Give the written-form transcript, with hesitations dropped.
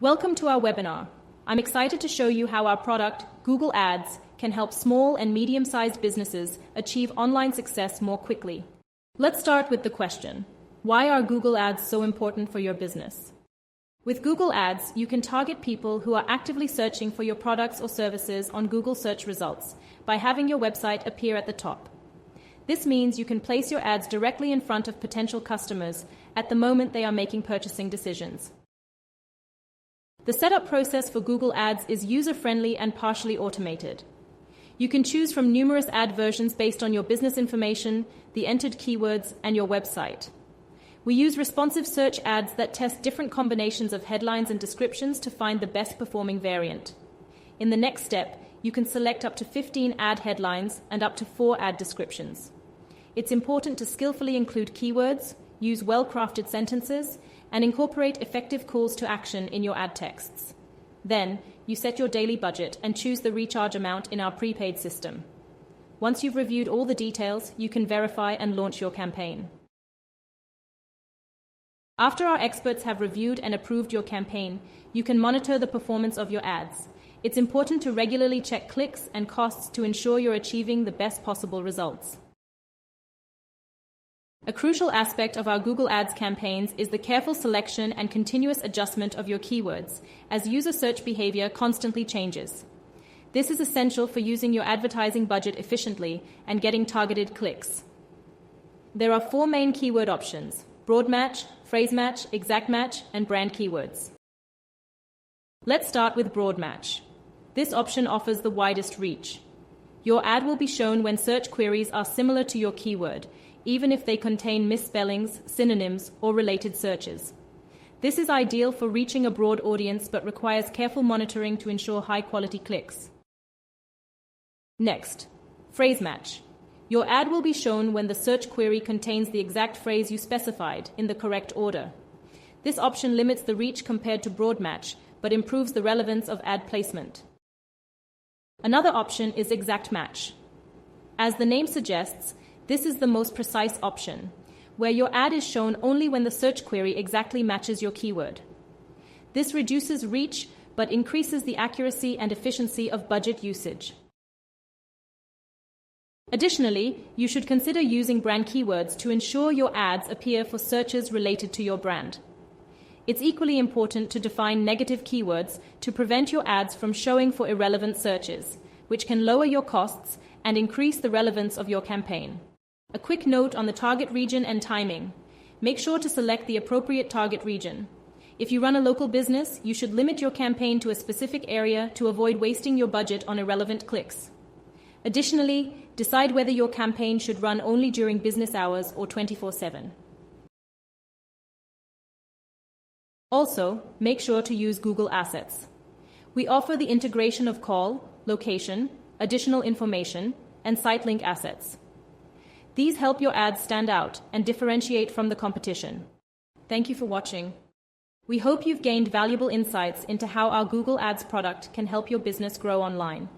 Welcome to our webinar. I'm excited to show you how our product, Google Ads, can help small and medium-sized businesses achieve online success more quickly. Let's start with the question: why are Google Ads so important for your business? With Google Ads, you can target people who are actively searching for your products or services on Google search results by having your website appear at the top. This means you can place your ads directly in front of potential customers at the moment they are making purchasing decisions. The setup process for Google Ads is user-friendly and partially automated. You can choose from numerous ad versions based on your business information, the entered keywords, and your website. We use responsive search ads that test different combinations of headlines and descriptions to find the best performing variant. In the next step, you can select up to 15 ad headlines and up to 4 ad descriptions. It's important to skillfully include keywords, use well-crafted sentences, and incorporate effective calls to action in your ad texts. Then, you set your daily budget and choose the recharge amount in our prepaid system. Once you've reviewed all the details, you can verify and launch your campaign. After our experts have reviewed and approved your campaign, you can monitor the performance of your ads. It's important to regularly check clicks and costs to ensure you're achieving the best possible results. A crucial aspect of our Google Ads campaigns is the careful selection and continuous adjustment of your keywords, as user search behavior constantly changes. This is essential for using your advertising budget efficiently and getting targeted clicks. There are 4 main keyword options: broad match, phrase match, exact match, and brand keywords. Let's start with broad match. This option offers the widest reach. Your ad will be shown when search queries are similar to your keyword, even if they contain misspellings, synonyms, or related searches. This is ideal for reaching a broad audience but requires careful monitoring to ensure high-quality clicks. Next, phrase match. Your ad will be shown when the search query contains the exact phrase you specified in the correct order. This option limits the reach compared to broad match, but improves the relevance of ad placement. Another option is exact match. As the name suggests, this is the most precise option, where your ad is shown only when the search query exactly matches your keyword. This reduces reach, but increases the accuracy and efficiency of budget usage. Additionally, you should consider using brand keywords to ensure your ads appear for searches related to your brand. It's equally important to define negative keywords to prevent your ads from showing for irrelevant searches, which can lower your costs and increase the relevance of your campaign. A quick note on the target region and timing. Make sure to select the appropriate target region. If you run a local business, you should limit your campaign to a specific area to avoid wasting your budget on irrelevant clicks. Additionally, decide whether your campaign should run only during business hours or 24/7. Also, make sure to use Google Assets. We offer the integration of call, location, additional information, and site link assets. These help your ads stand out and differentiate from the competition. Thank you for watching. We hope you've gained valuable insights into how our Google Ads product can help your business grow online.